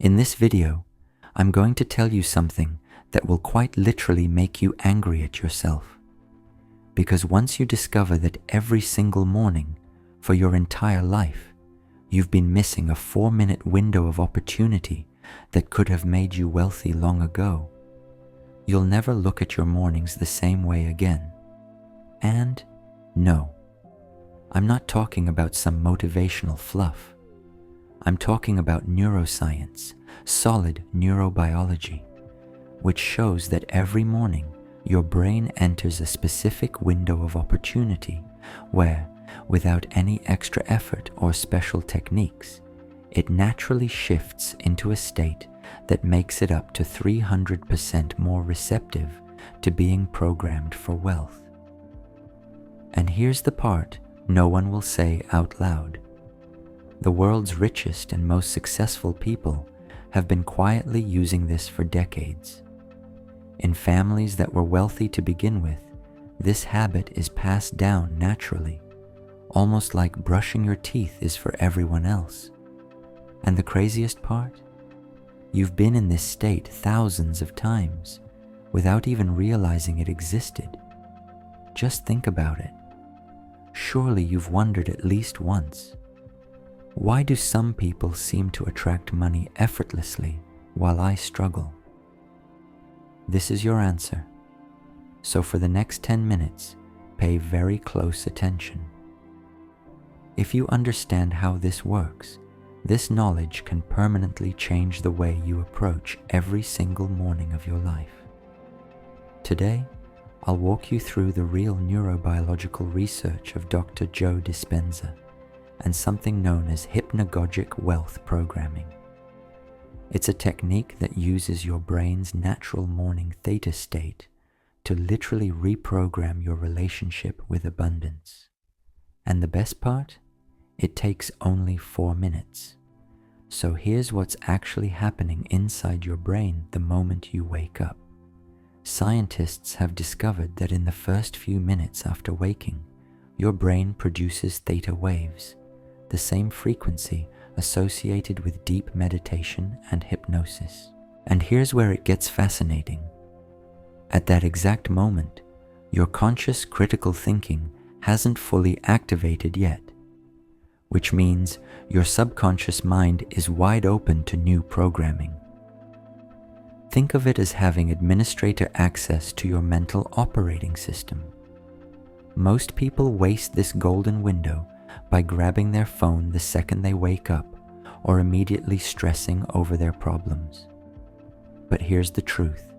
In this video, I'm going to tell you something that will quite literally make you angry at yourself. Because once you discover that every single morning for your entire life, you've been missing a 4-minute window of opportunity that could have made you wealthy long ago, you'll never look at your mornings the same way again. And no, I'm not talking about some motivational fluff. I'm talking about neuroscience, solid neurobiology, which shows that every morning your brain enters a specific window of opportunity where, without any extra effort or special techniques, it naturally shifts into a state that makes it up to 300% more receptive to being programmed for wealth. And here's the part no one will say out loud. The world's richest and most successful people have been quietly using this for decades. In families that were wealthy to begin with, this habit is passed down naturally, almost like brushing your teeth is for everyone else. And the craziest part? You've been in this state thousands of times without even realizing it existed. Just think about it. Surely you've wondered at least once, why do some people seem to attract money effortlessly while I struggle? This is your answer. So for the next 10 minutes, pay very close attention. If you understand how this works, this knowledge can permanently change the way you approach every single morning of your life. Today, I'll walk you through the real neurobiological research of Dr. Joe Dispenza and something known as hypnagogic wealth programming. It's a technique that uses your brain's natural morning theta state to literally reprogram your relationship with abundance. And the best part? It takes only 4 minutes. So here's what's actually happening inside your brain the moment you wake up. Scientists have discovered that in the first few minutes after waking, your brain produces theta waves, the same frequency associated with deep meditation and hypnosis. And here's where it gets fascinating. At that exact moment, your conscious critical thinking hasn't fully activated yet, which means your subconscious mind is wide open to new programming. Think of it as having administrator access to your mental operating system. Most people waste this golden window by grabbing their phone the second they wake up or immediately stressing over their problems. But here's the truth.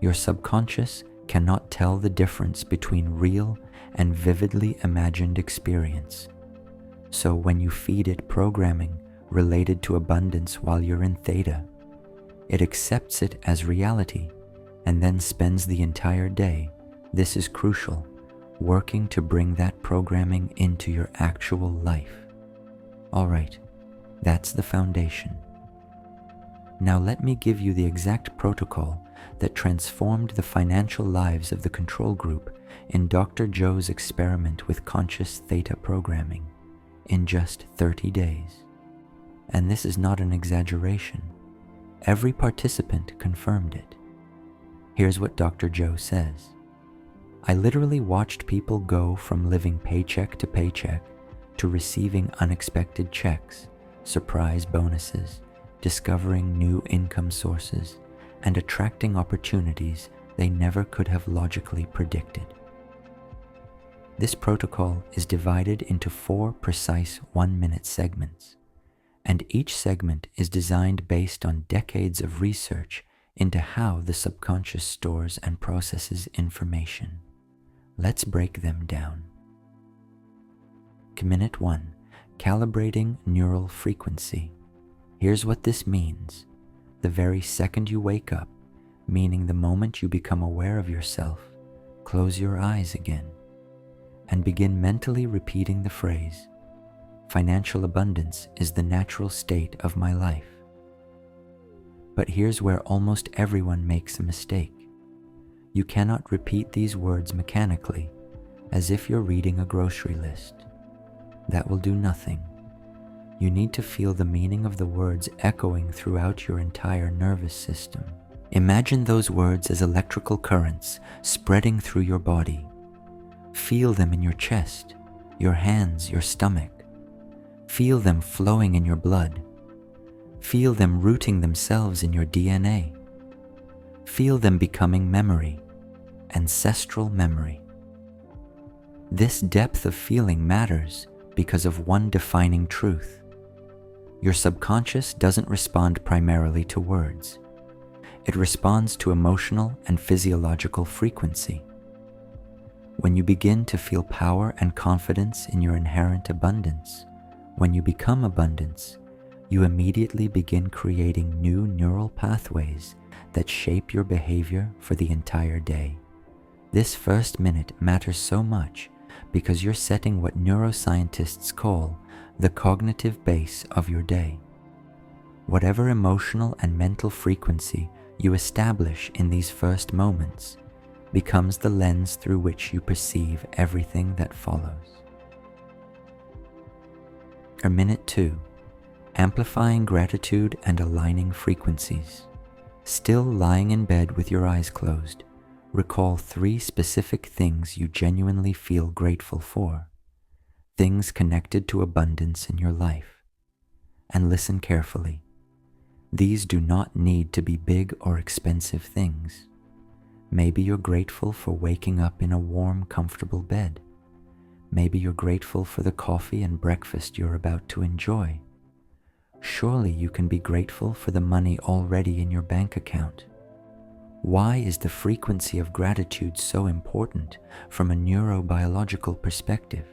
Your subconscious cannot tell the difference between real and vividly imagined experience. So when you feed it programming related to abundance while you're in theta, it accepts it as reality and then spends the entire day, this is crucial, working to bring that programming into your actual life. Alright, that's the foundation. Now let me give you the exact protocol that transformed the financial lives of the control group in Dr. Joe's experiment with conscious theta programming in just 30 days. And this is not an exaggeration. Every participant confirmed it. Here's what Dr. Joe says. I literally watched people go from living paycheck to paycheck to receiving unexpected checks, surprise bonuses, discovering new income sources, and attracting opportunities they never could have logically predicted. This protocol is divided into 4 precise 1-minute segments, and each segment is designed based on decades of research into how the subconscious stores and processes information. Let's break them down. Minute 1. Calibrating neural frequency. Here's what this means. The very second you wake up, meaning the moment you become aware of yourself, close your eyes again and begin mentally repeating the phrase, financial abundance is the natural state of my life. But here's where almost everyone makes a mistake. You cannot repeat these words mechanically, as if you're reading a grocery list. That will do nothing. You need to feel the meaning of the words echoing throughout your entire nervous system. Imagine those words as electrical currents spreading through your body. Feel them in your chest, your hands, your stomach. Feel them flowing in your blood. Feel them rooting themselves in your DNA. Feel them becoming memory, ancestral memory. This depth of feeling matters because of one defining truth. Your subconscious doesn't respond primarily to words. It responds to emotional and physiological frequency. When you begin to feel power and confidence in your inherent abundance, when you become abundance, you immediately begin creating new neural pathways that shape your behavior for the entire day. This first minute matters so much because you're setting what neuroscientists call the cognitive base of your day. Whatever emotional and mental frequency you establish in these first moments becomes the lens through which you perceive everything that follows. Minute 2. Amplifying gratitude and aligning frequencies. Still lying in bed with your eyes closed, recall 3 specific things you genuinely feel grateful for, things connected to abundance in your life. And listen carefully. These do not need to be big or expensive things. Maybe you're grateful for waking up in a warm, comfortable bed. Maybe you're grateful for the coffee and breakfast you're about to enjoy. Surely you can be grateful for the money already in your bank account. Why is the frequency of gratitude so important from a neurobiological perspective?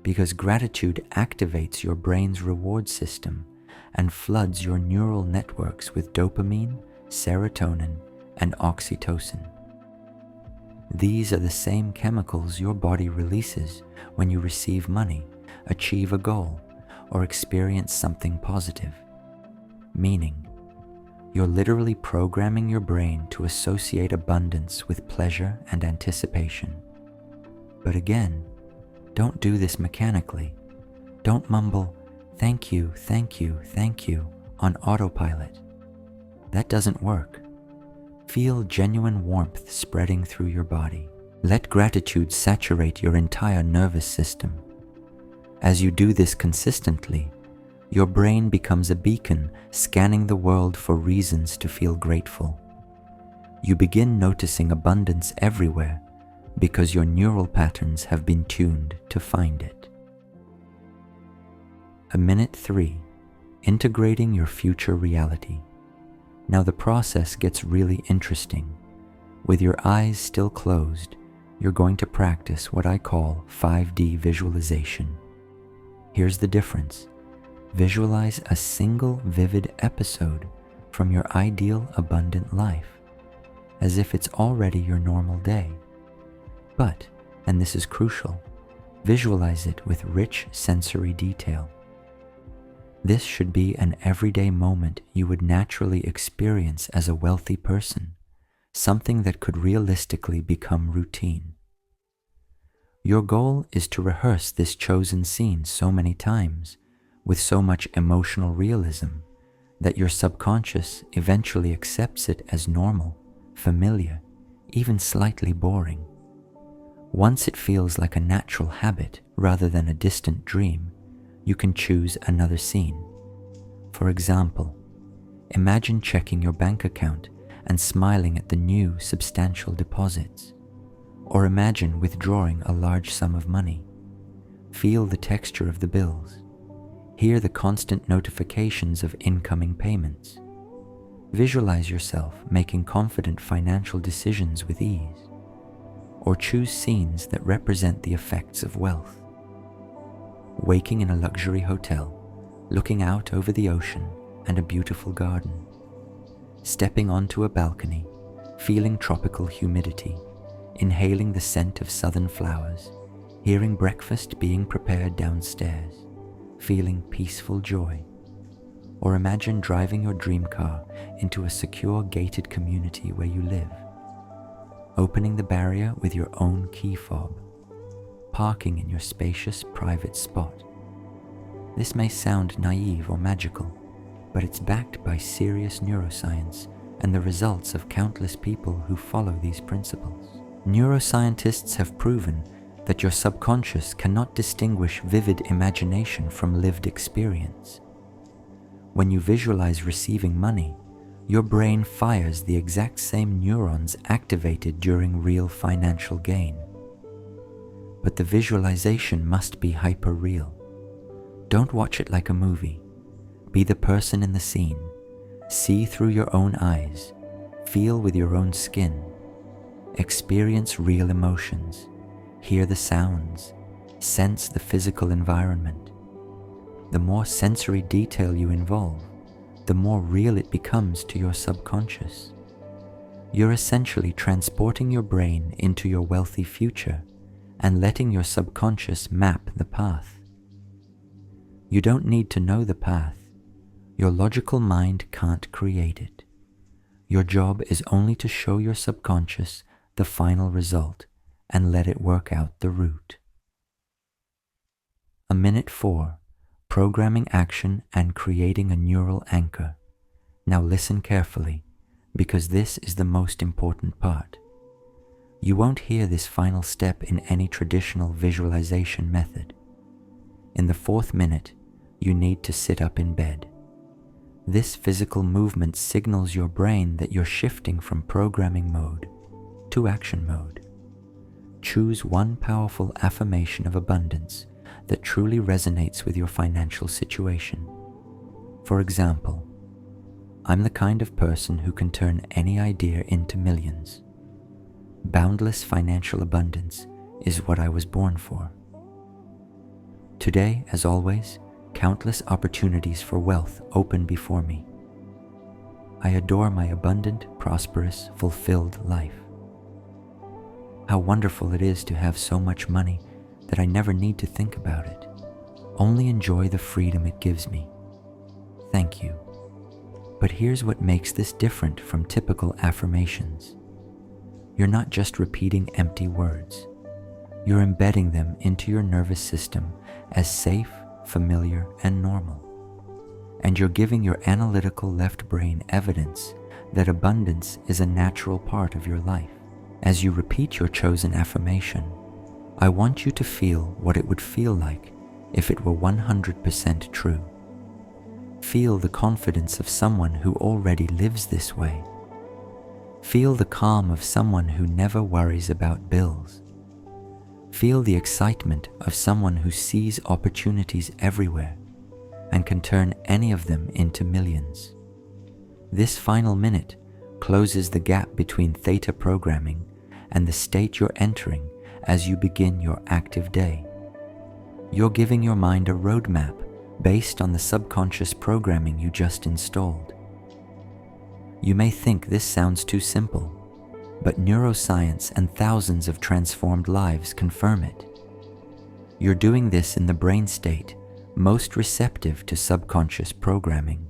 Because gratitude activates your brain's reward system and floods your neural networks with dopamine, serotonin, and oxytocin. These are the same chemicals your body releases when you receive money, achieve a goal, or experience something positive. Meaning, you're literally programming your brain to associate abundance with pleasure and anticipation. But again, don't do this mechanically. Don't mumble, "Thank you, thank you, thank you," on autopilot. That doesn't work. Feel genuine warmth spreading through your body. Let gratitude saturate your entire nervous system. As you do this consistently, your brain becomes a beacon scanning the world for reasons to feel grateful. You begin noticing abundance everywhere because your neural patterns have been tuned to find it. Minute 3. Integrating your future reality. Now the process gets really interesting. With your eyes still closed, you're going to practice what I call 5D visualization. Here's the difference. Visualize a single vivid episode from your ideal abundant life, as if it's already your normal day. But, and this is crucial, visualize it with rich sensory detail. This should be an everyday moment you would naturally experience as a wealthy person, something that could realistically become routine. Your goal is to rehearse this chosen scene so many times, with so much emotional realism, that your subconscious eventually accepts it as normal, familiar, even slightly boring. Once it feels like a natural habit rather than a distant dream, you can choose another scene. For example, imagine checking your bank account and smiling at the new substantial deposits. Or imagine withdrawing a large sum of money. Feel the texture of the bills. Hear the constant notifications of incoming payments. Visualize yourself making confident financial decisions with ease. Or choose scenes that represent the effects of wealth. Waking in a luxury hotel, looking out over the ocean and a beautiful garden. Stepping onto a balcony, feeling tropical humidity, inhaling the scent of southern flowers, hearing breakfast being prepared downstairs, feeling peaceful joy. Or imagine driving your dream car into a secure gated community where you live, opening the barrier with your own key fob, parking in your spacious private spot. This may sound naive or magical, but it's backed by serious neuroscience and the results of countless people who follow these principles. Neuroscientists have proven that your subconscious cannot distinguish vivid imagination from lived experience. When you visualize receiving money, your brain fires the exact same neurons activated during real financial gain. But the visualization must be hyper-real. Don't watch it like a movie. Be the person in the scene. See through your own eyes. Feel with your own skin. Experience real emotions. Hear the sounds. Sense the physical environment. The more sensory detail you involve, the more real it becomes to your subconscious. You're essentially transporting your brain into your wealthy future and letting your subconscious map the path. You don't need to know the path. Your logical mind can't create it. Your job is only to show your subconscious the final result and let it work out the route. Minute 4. Programming action and creating a neural anchor. Now listen carefully, because this is the most important part. You won't hear this final step in any traditional visualization method. In the 4th minute, you need to sit up in bed. This physical movement signals your brain that you're shifting from programming mode to action mode. Choose one powerful affirmation of abundance that truly resonates with your financial situation. For example, I'm the kind of person who can turn any idea into millions. Boundless financial abundance is what I was born for. Today, as always, countless opportunities for wealth open before me. I adore my abundant, prosperous, fulfilled life. How wonderful it is to have so much money that I never need to think about it. Only enjoy the freedom it gives me. Thank you. But here's what makes this different from typical affirmations. You're not just repeating empty words. You're embedding them into your nervous system as safe, familiar, and normal. And you're giving your analytical left brain evidence that abundance is a natural part of your life. As you repeat your chosen affirmation, I want you to feel what it would feel like if it were 100% true. Feel the confidence of someone who already lives this way. Feel the calm of someone who never worries about bills. Feel the excitement of someone who sees opportunities everywhere and can turn any of them into millions. This final minute closes the gap between theta programming and the state you're entering as you begin your active day. You're giving your mind a roadmap based on the subconscious programming you just installed. You may think this sounds too simple, but neuroscience and thousands of transformed lives confirm it. You're doing this in the brain state most receptive to subconscious programming.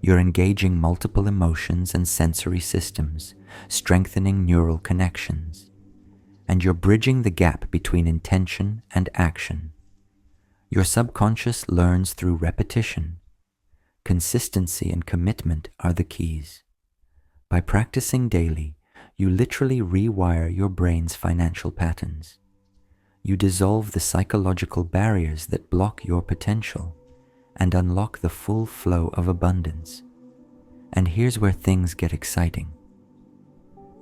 You're engaging multiple emotions and sensory systems, strengthening neural connections. And you're bridging the gap between intention and action. Your subconscious learns through repetition. Consistency and commitment are the keys. By practicing daily, you literally rewire your brain's financial patterns. You dissolve the psychological barriers that block your potential and unlock the full flow of abundance. And here's where things get exciting.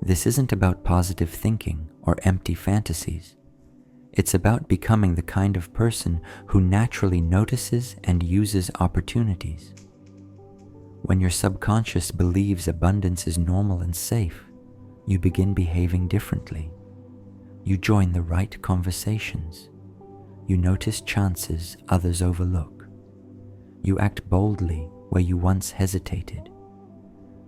This isn't about positive thinking or empty fantasies. It's about becoming the kind of person who naturally notices and uses opportunities. When your subconscious believes abundance is normal and safe, you begin behaving differently. You join the right conversations. You notice chances others overlook. You act boldly where you once hesitated.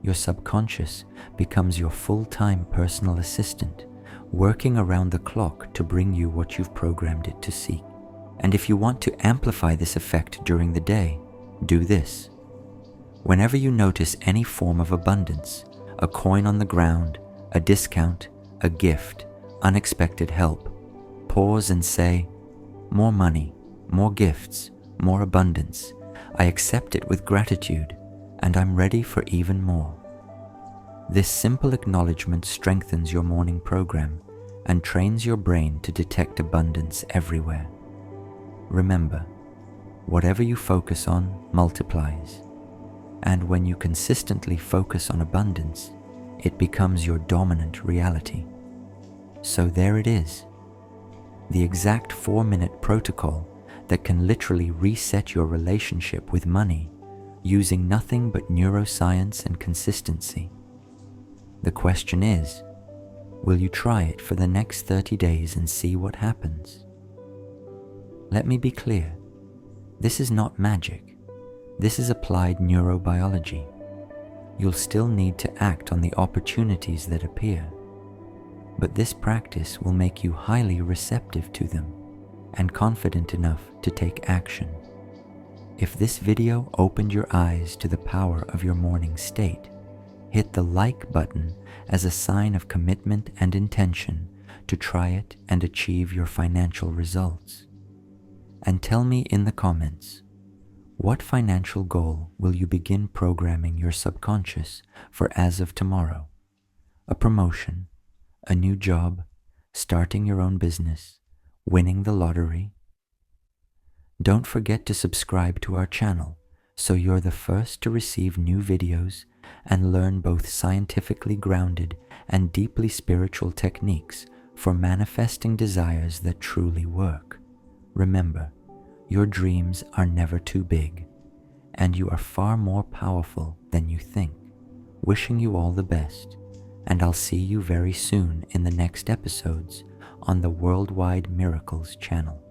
Your subconscious becomes your full-time personal assistant, working around the clock to bring you what you've programmed it to seek. And if you want to amplify this effect during the day, do this. Whenever you notice any form of abundance, a coin on the ground, a discount, a gift, unexpected help, pause and say, more money, more gifts, more abundance. I accept it with gratitude, and I'm ready for even more. This simple acknowledgement strengthens your morning program and trains your brain to detect abundance everywhere. Remember, whatever you focus on multiplies, and when you consistently focus on abundance, it becomes your dominant reality. So there it is, the exact 4-minute protocol that can literally reset your relationship with money using nothing but neuroscience and consistency. The question is, will you try it for the next 30 days and see what happens? Let me be clear, this is not magic. This is applied neurobiology. You'll still need to act on the opportunities that appear, but this practice will make you highly receptive to them and confident enough to take action. If this video opened your eyes to the power of your morning state, hit the like button as a sign of commitment and intention to try it and achieve your financial results. And tell me in the comments, what financial goal will you begin programming your subconscious for as of tomorrow? A promotion, a new job, starting your own business, winning the lottery? Don't forget to subscribe to our channel so you're the first to receive new videos and learn both scientifically grounded and deeply spiritual techniques for manifesting desires that truly work. Remember, your dreams are never too big, and you are far more powerful than you think. Wishing you all the best, and I'll see you very soon in the next episodes on the Worldwide Miracles channel.